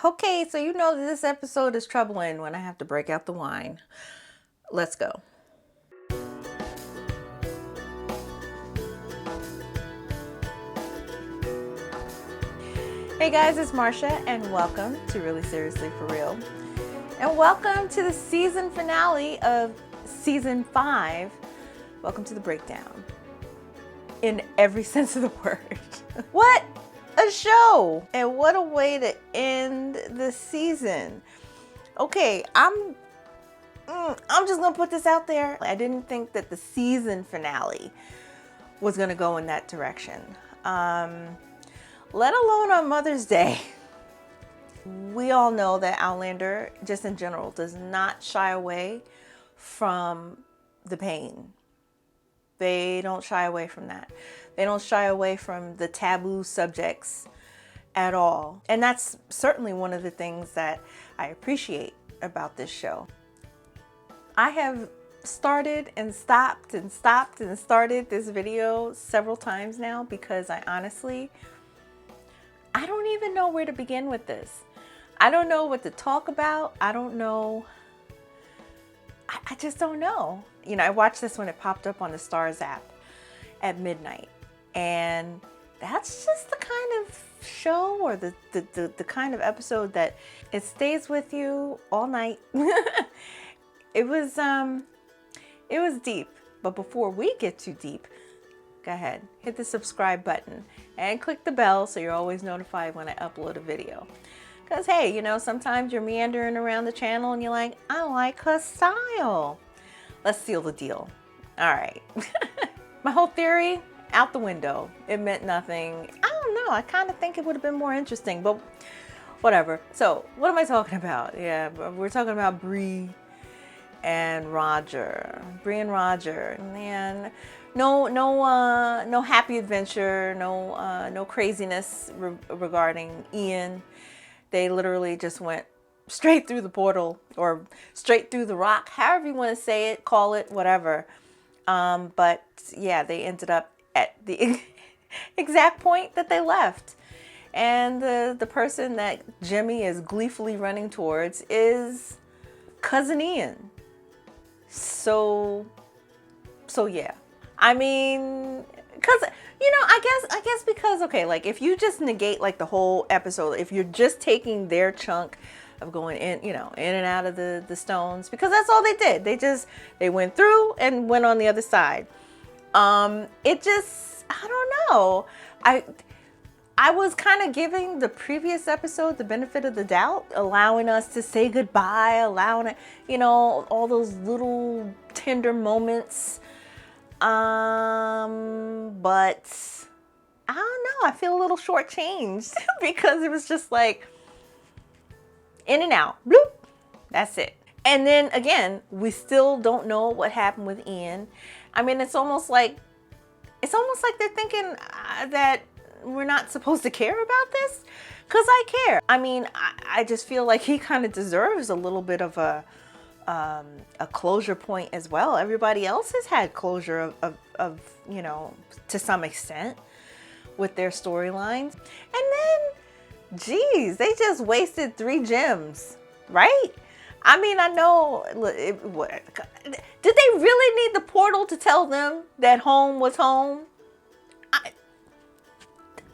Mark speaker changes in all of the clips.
Speaker 1: Okay, so you know that this episode is troubling when I have to break out the wine. Let's go. Hey guys, it's Marcia, and welcome to Really Seriously For Real. And welcome to the season finale of season 5. Welcome to the breakdown. In every sense of the word. What a show! And what a way to end the season. Okay, I'm just gonna put this out there. I didn't think that the season finale was gonna go in that direction. Let alone on Mother's Day. We all know that Outlander, just in general, does not shy away from the pain. They don't shy away from that. They don't shy away from the taboo subjects at all. And that's certainly one of the things that I appreciate about this show. I have started and stopped and stopped and started this video several times now because I don't even know where to begin with this. I don't know what to talk about. I don't know. I just don't know. You know, I watched this when it popped up on the Stars app at midnight. And that's just the kind of show or the kind of episode that it stays with you all night. It was deep. But before we get too deep, go ahead, hit the subscribe button and click the bell so you're always notified when I upload a video. Because, hey, you know, sometimes you're meandering around the channel and you're like, I like her style. Let's seal the deal. All right. My whole theory, out the window. It meant nothing. I don't know. I kind of think it would have been more interesting, but whatever. So, what am I talking about? Yeah, we're talking about Bree and Roger. Bree and Roger. Man, no happy adventure, no craziness regarding Ian. They literally just went straight through the portal or straight through the rock, however you want to say it, call it, whatever. But yeah, they ended up at the exact point that they left. And the person that Jimmy is gleefully running towards is Cousin Ian. So yeah. I mean, because, you know, I guess because, okay, like if you just negate like the whole episode, if you're just taking their chunk of going in, you know, in and out of the stones, because that's all they did. They went through and went on the other side. It just, I don't know. I was kind of giving the previous episode the benefit of the doubt, allowing us to say goodbye, allowing it, you know, all those little tender moments. But I don't know. I feel a little shortchanged because it was just like in and out, bloop. That's it. And then again, we still don't know what happened with Ian. I mean, it's almost like they're thinking that we're not supposed to care about this, because I care. I mean, I just feel like he kind of deserves a little bit of a closure point as well. Everybody else has had closure of you know, to some extent with their storylines. And then, geez, they just wasted 3 gems, right? I mean, I know, did they really need the portal to tell them that home was home?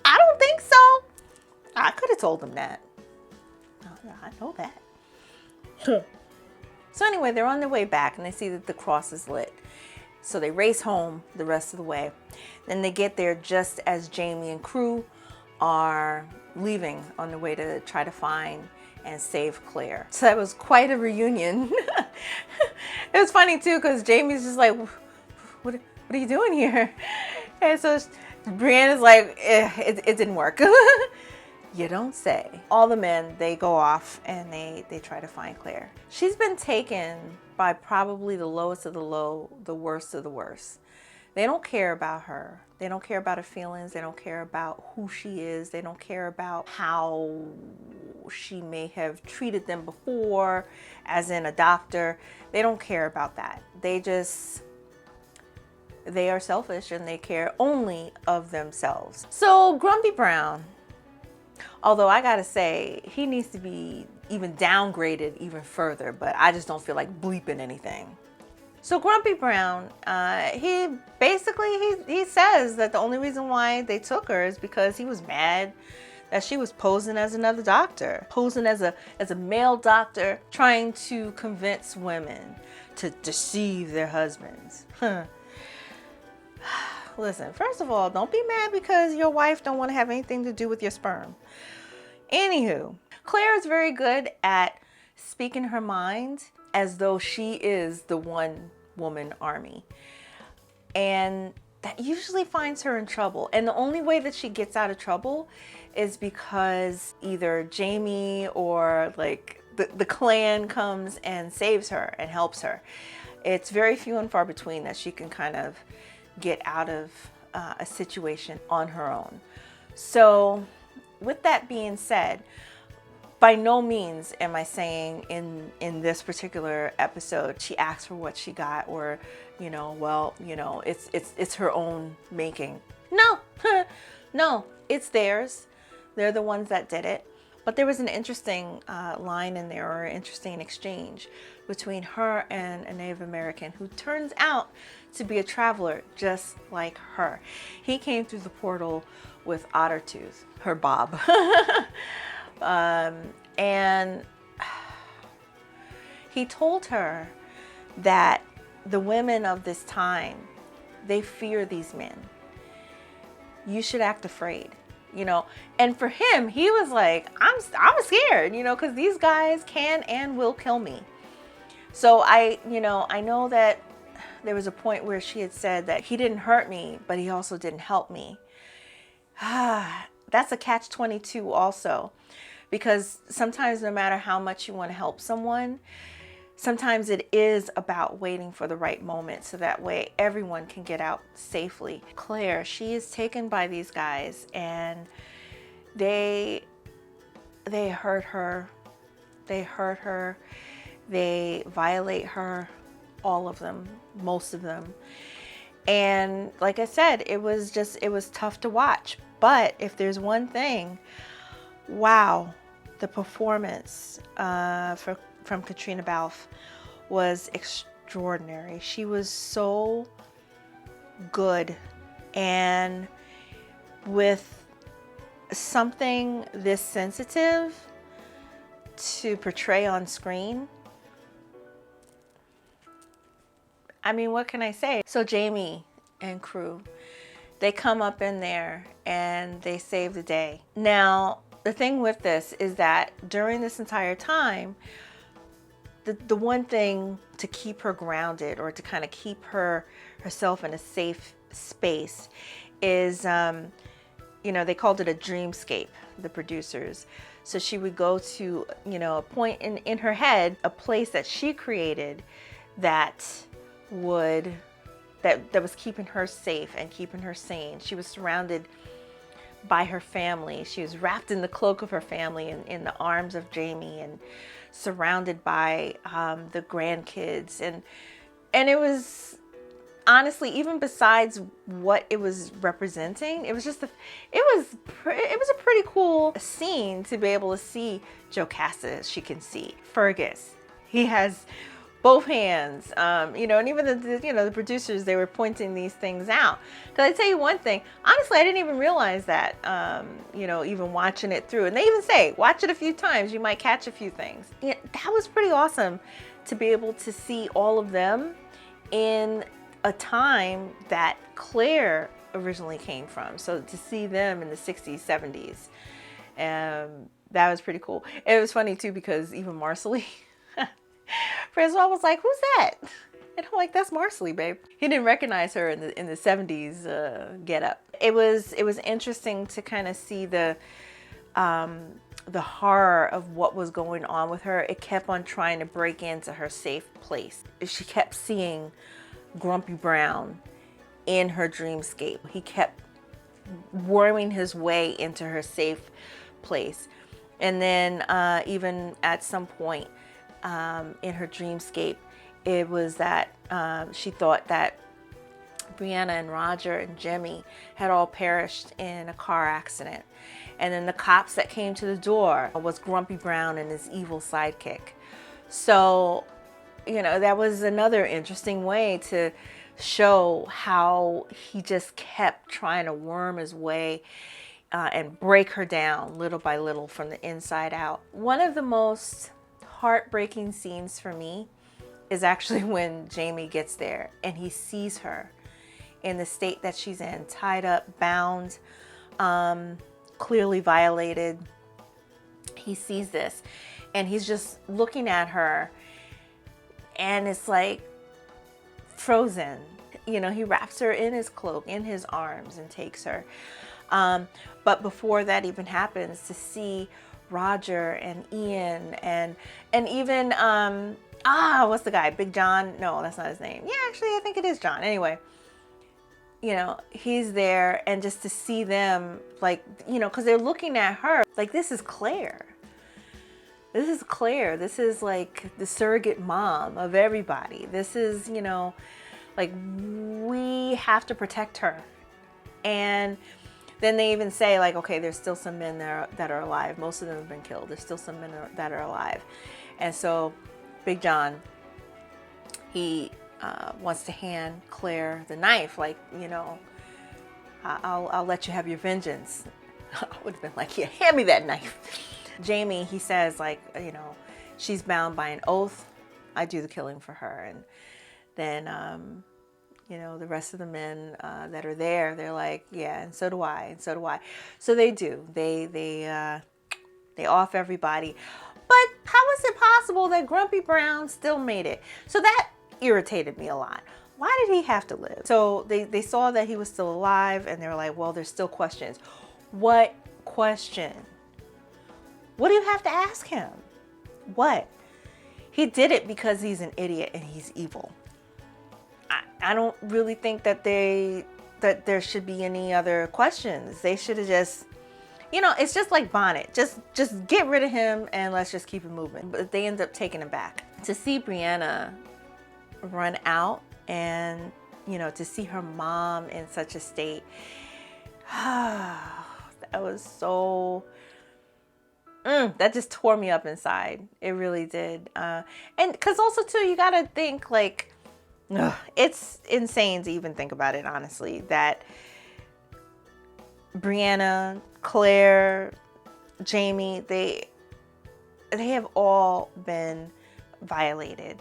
Speaker 1: I don't think so. I could have told them that. I know that. So anyway, they're on their way back and they see that the cross is lit. So they race home the rest of the way. Then they get there just as Jamie and crew are leaving on their way to try to find and save Claire. So that was quite a reunion. It was funny too, because Jamie's just like, what are you doing here? And so Brianna's like, it didn't work. You don't say. All the men, they go off and they try to find Claire. She's been taken by probably the lowest of the low, the worst of the worst. They don't care about her. They don't care about her feelings. They don't care about who she is. They don't care about how she may have treated them before, as in a doctor. They don't care about that. They are selfish and they care only of themselves. So Grumpy Brown. Although I gotta say, he needs to be even downgraded even further, but I just don't feel like bleeping anything. So Grumpy Brown, he basically, he says that the only reason why they took her is because he was mad that she was posing as another doctor, posing as a male doctor, trying to convince women to deceive their husbands. Listen, first of all, don't be mad because your wife don't want to have anything to do with your sperm. Anywho, Claire is very good at speaking her mind as though she is the one woman army. And that usually finds her in trouble. And the only way that she gets out of trouble is because either Jamie or like the clan comes and saves her and helps her. It's very few and far between that she can kind of get out of a situation on her own. So with that being said, by no means am I saying in this particular episode she asked for what she got, or it's her own making. No, no, it's theirs. They're the ones that did it. But there was an interesting line in there, or an interesting exchange between her and a Native American who turns out to be a traveler just like her. He came through the portal with Ottertooth, her Bob. And he told her that the women of this time, they fear these men. You should act afraid, And for him, he was like, I'm scared, because these guys can and will kill me. So I know that there was a point where she had said that he didn't hurt me, but he also didn't help me. That's a catch-22 also. Because sometimes no matter how much you want to help someone, sometimes it is about waiting for the right moment so that way everyone can get out safely. Claire, she is taken by these guys and they hurt her. They violate her, all of them, most of them. And like I said, it was tough to watch. But if there's one thing, wow, the performance from Katrina Balfe was extraordinary. She was so good, and with something this sensitive to portray on screen, I mean, what can I say? So Jamie and crew, they come up in there and they save the day. Now, the thing with this is that during this entire time, the one thing to keep her grounded, or to kind of keep herself in a safe space, is, they called it a dreamscape, the producers. So she would go to, a point in her head, a place that she created that was keeping her safe and keeping her sane. She was surrounded by her family. She was wrapped in the cloak of her family, in the arms of Jamie, and surrounded by the grandkids. And it was honestly, even besides what it was representing, it was a pretty cool scene to be able to see Jocasta. She can see Fergus. He has both hands, and even the producers, they were pointing these things out. Because I tell you one thing, honestly, I didn't even realize that, even watching it through. And they even say, watch it a few times, you might catch a few things. Yeah, that was pretty awesome to be able to see all of them in a time that Claire originally came from. So to see them in the 60s, 70s, that was pretty cool. It was funny too, because even Marcelly, Francois was like, "Who's that?" And I'm like, "That's Marcelly, babe." He didn't recognize her in the 70s get up. It was interesting to kind of see the horror of what was going on with her. It kept on trying to break into her safe place. She kept seeing Grumpy Brown in her dreamscape. He kept worming his way into her safe place. And then even at some point in her dreamscape, it was that she thought that Brianna and Roger and Jamie had all perished in a car accident. And then the cops that came to the door was Grumpy Brown and his evil sidekick. So, you know, that was another interesting way to show how he just kept trying to worm his way and break her down little by little from the inside out. One of the most heartbreaking scenes for me is actually when Jamie gets there and he sees her in the state that she's in, tied up, bound, clearly violated. He sees this and he's just looking at her and it's like frozen. You know, he wraps her in his cloak, in his arms, and takes her. But before that even happens, to see Roger and Ian and even what's the guy? Big John? No, that's not his name. Yeah, actually, I think it is John. Anyway, you know, he's there, and just to see them, like, you know, because they're looking at her like, this is Claire. This is Claire. This is like the surrogate mom of everybody. This is, you know, like, we have to protect her. And then they even say, like, okay, there's still some men there that are alive. Most of them have been killed. There's still some men that are alive. And so Big John, he wants to hand Claire the knife. Like, you know, I'll let you have your vengeance. I would have been like, yeah, hand me that knife. Jamie, he says, like, you know, she's bound by an oath. I do the killing for her. And then, you know, the rest of the men that are there, they're like, yeah, and so do I, and so do I. So they do. They off everybody. But how is it possible that Grumpy Brown still made it? So that irritated me a lot. Why did he have to live? So they saw that he was still alive, and they were like, well, there's still questions. What question? What do you have to ask him? What? He did it because he's an idiot and he's evil. I don't really think that there should be any other questions. They should have just, you know, it's just like Bonnet. Just get rid of him and let's just keep it moving. But they end up taking him back. To see Brianna run out and, you know, to see her mom in such a state, that was so... that just tore me up inside. It really did. And because also, too, you got to think, like, it's insane to even think about it, honestly, that Brianna, Claire, Jamie, they have all been violated,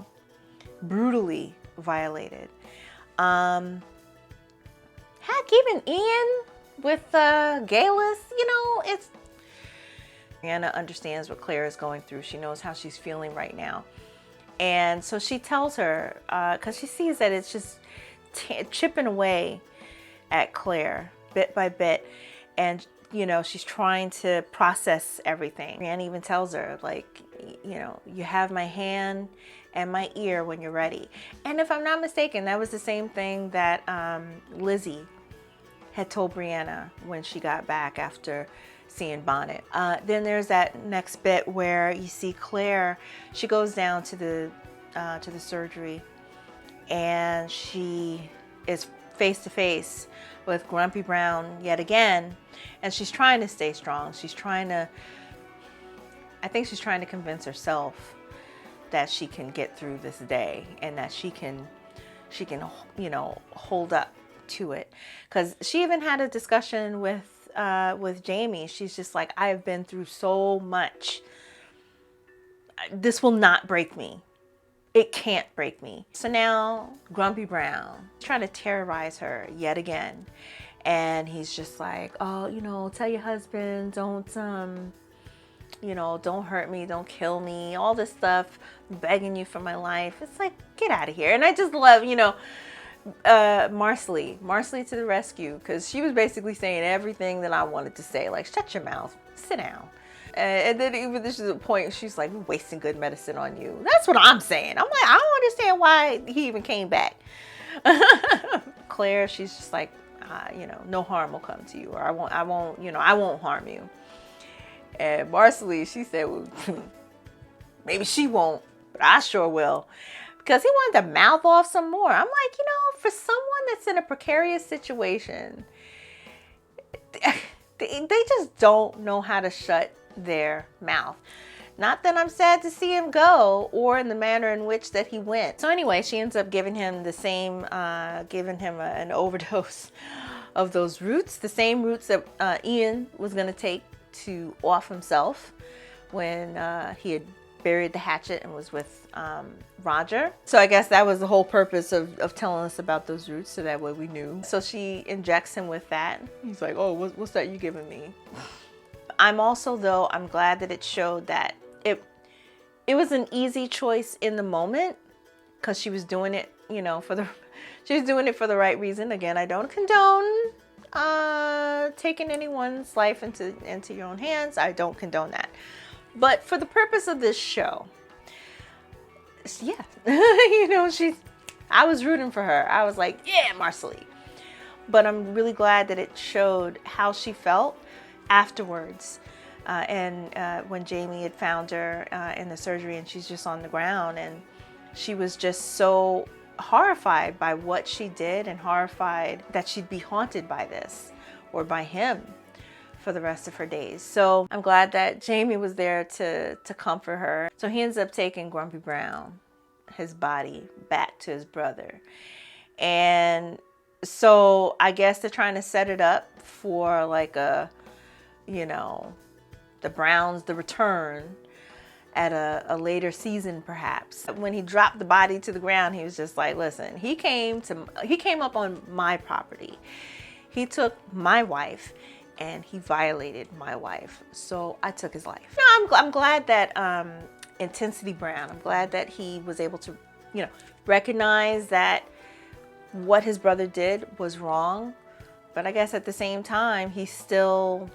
Speaker 1: brutally violated. Heck, even Ian with Galus, you know, it's... Brianna understands what Claire is going through. She knows how she's feeling right now. And so she tells her, because she sees that it's just chipping away at Claire bit by bit. And, you know, she's trying to process everything. Brianna even tells her, like, you know, you have my hand and my ear when you're ready. And if I'm not mistaken, that was the same thing that Lizzie had told Brianna when she got back after seeing Bonnet. Then there's that next bit where you see Claire. She goes down to the surgery, and she is face to face with Grumpy Brown yet again, and she's trying to stay strong. I think she's trying to convince herself that she can get through this day and that she can, you know, hold up to it. Because she even had a discussion with Jamie. She's just like, I have been through so much. This will not break me. It can't break me. So now Grumpy Brown is trying to terrorize her yet again. And he's just like, oh, you know, tell your husband, don't, you know, don't hurt me, don't kill me, all this stuff, I'm begging you for my life. It's like, get out of here. And I just love, you know, Marcelly to the rescue, because she was basically saying everything that I wanted to say, like, shut your mouth, sit down. And then even this is a point, she's like, we're wasting good medicine on you. That's what I'm saying. I'm like, I don't understand why he even came back. Claire, she's just like, you know, no harm will come to you, or I won't, you know, I won't harm you. And Marcelly, she said, well, maybe she won't, but I sure will. because he wanted to mouth off some more. I'm like, you know, for someone that's in a precarious situation, they just don't know how to shut their mouth. Not that I'm sad to see him go, or in the manner in which that he went. So anyway, she ends up giving him the same, an overdose of those roots, the same roots that Ian was going to take to off himself when he had buried the hatchet and was with Roger. So I guess that was the whole purpose of telling us about those roots, so that way we knew. So she injects him with that. He's like, oh, what's that you giving me? I'm glad that it showed that it was an easy choice in the moment, because she was doing it, you know, she was doing it for the right reason. Again, I don't condone taking anyone's life into your own hands. I don't condone that. But for the purpose of this show, yeah, you know, I was rooting for her. I was like, yeah, Marceline. But I'm really glad that it showed how she felt afterwards. When Jamie had found her in the surgery, and she's just on the ground, and she was just so horrified by what she did, and horrified that she'd be haunted by this or by him for the rest of her days. So I'm glad that Jamie was there to comfort her. So he ends up taking Grumpy Brown, his body, back to his brother. And so I guess they're trying to set it up for like a, you know, the Browns, the return at a later season, perhaps. When he dropped the body to the ground, he was just like, listen, he came up on my property. He took my wife, and he violated my wife. So I took his life. You know, I'm glad that Intensity Brown, I'm glad that he was able to, you know, recognize that what his brother did was wrong. But I guess at the same time, he still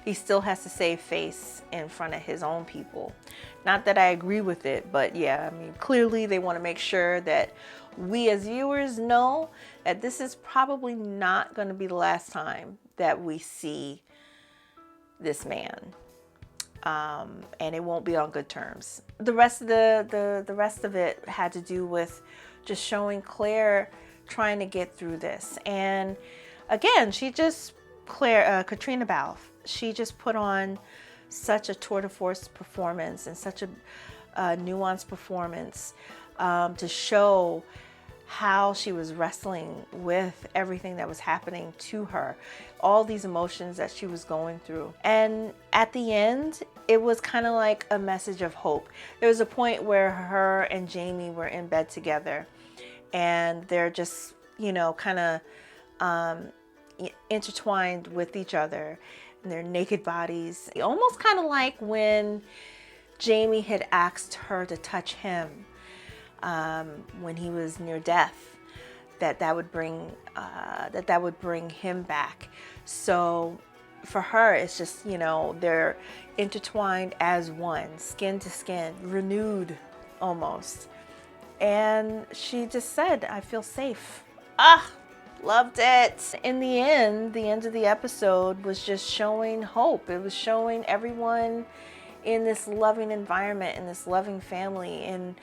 Speaker 1: has to save face in front of his own people. Not that I agree with it, but yeah, I mean, clearly they want to make sure that we as viewers know that this is probably not going to be the last time that we see this man. And it won't be on good terms. The rest of the rest of it had to do with just showing Claire trying to get through this. And again, Katrina Balfe, she just put on such a tour de force performance, and such a nuanced performance to show how she was wrestling with everything that was happening to her, all these emotions that she was going through. And at the end, it was kind of like a message of hope. There was a point where her and Jamie were in bed together, and they're just, you know, kind of intertwined with each other, and their naked bodies. Almost kind of like when Jamie had asked her to touch him when he was near death, that would bring him back. So for her, it's just, you know, they're intertwined as one, skin to skin, renewed almost. And she just said, I feel safe. Loved it. In the end of the episode was just showing hope. It was showing everyone in this loving environment, in this loving family. And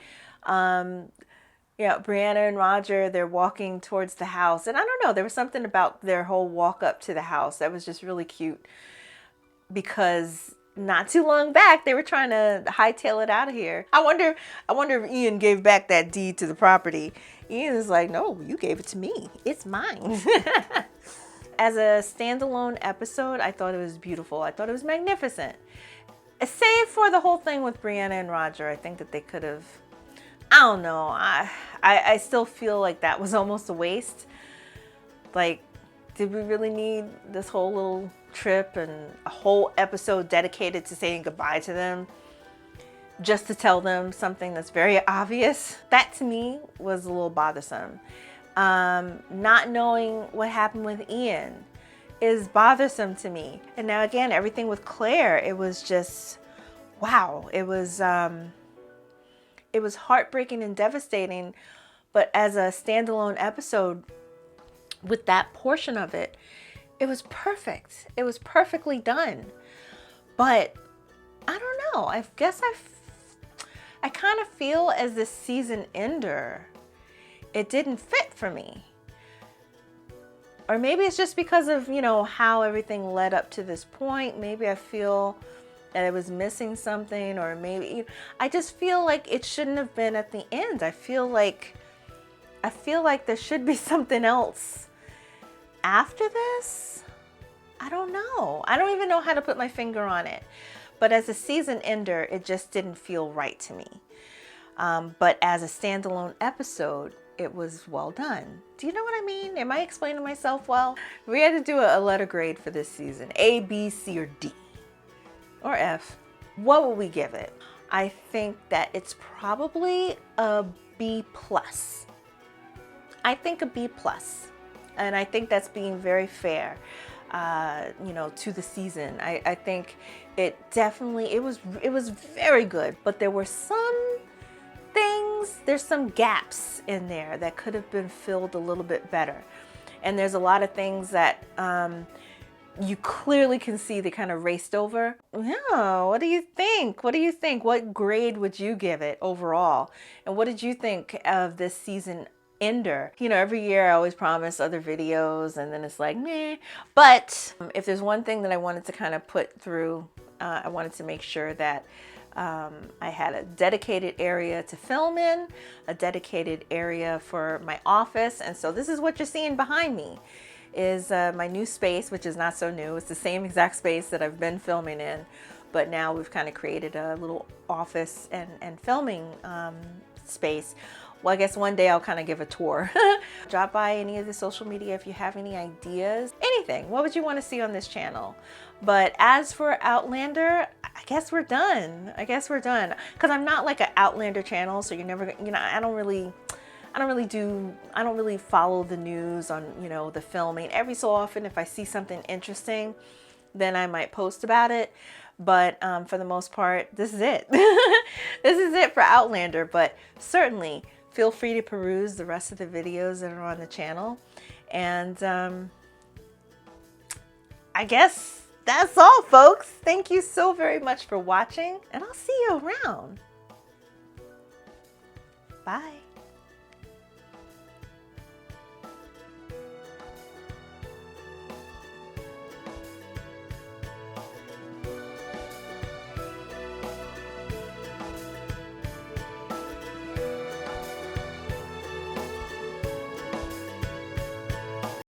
Speaker 1: Brianna and Roger, they're walking towards the house. And I don't know, there was something about their whole walk up to the house that was just really cute, because not too long back they were trying to hightail it out of here. I wonder if Ian gave back that deed to the property. Ian is like, no, you gave it to me. It's mine. As a standalone episode, I thought it was beautiful. I thought it was magnificent. Save for the whole thing with Brianna and Roger. I think that they could have, I don't know. I still feel like that was almost a waste. Like, did we really need this whole little trip and a whole episode dedicated to saying goodbye to them, just to tell them something that's very obvious? That to me was a little bothersome. Not knowing what happened with Ian is bothersome to me. And now again, everything with Claire, it was just, wow. It was heartbreaking and devastating. But as a standalone episode, with that portion of it, it was perfect. It was perfectly done. But I don't know. I guess I I kind of feel as this season ender, it didn't fit for me. Or maybe it's just because of, you know, how everything led up to this point. Maybe I feel that it was missing something, or maybe I just feel like it shouldn't have been at the end. I feel like there should be something else after this. I don't know. I don't even know how to put my finger on it. But as a season ender, it just didn't feel right to me. But as a standalone episode, it was well done. Do you know what I mean? Am I explaining myself well? We had to do a letter grade for this season. A, B, C, or D. Or F. What would we give it? I think that it's probably a B+. I think a B+. And I think that's being very fair, you know, to the season. I think it definitely, it was very good, but there were some things, there's some gaps in there that could have been filled a little bit better. And there's a lot of things that you clearly can see they kind of raced over. Yeah, what do you think? What do you think? What grade would you give it overall? And what did you think of this season ender? You know, every year I always promise other videos and then it's like, meh. But if there's one thing that I wanted to kind of put through, I wanted to make sure that I had a dedicated area to film in, a dedicated area for my office. And so this is what you're seeing behind me is my new space, which is not so new. It's the same exact space that I've been filming in, but now we've kind of created a little office and filming space. Well, I guess one day I'll kind of give a tour. Drop by any of the social media if you have any ideas, anything. What would you want to see on this channel? But as for Outlander, I guess we're done. I guess we're done. Because I'm not like an Outlander channel, so you're never, you know, I don't really follow the news on, you know, the filming. Every so often, if I see something interesting, then I might post about it. But for the most part, this is it. This is it for Outlander. But certainly, feel free to peruse the rest of the videos that are on the channel. And I guess that's all, folks. Thank you so very much for watching, and I'll see you around. Bye.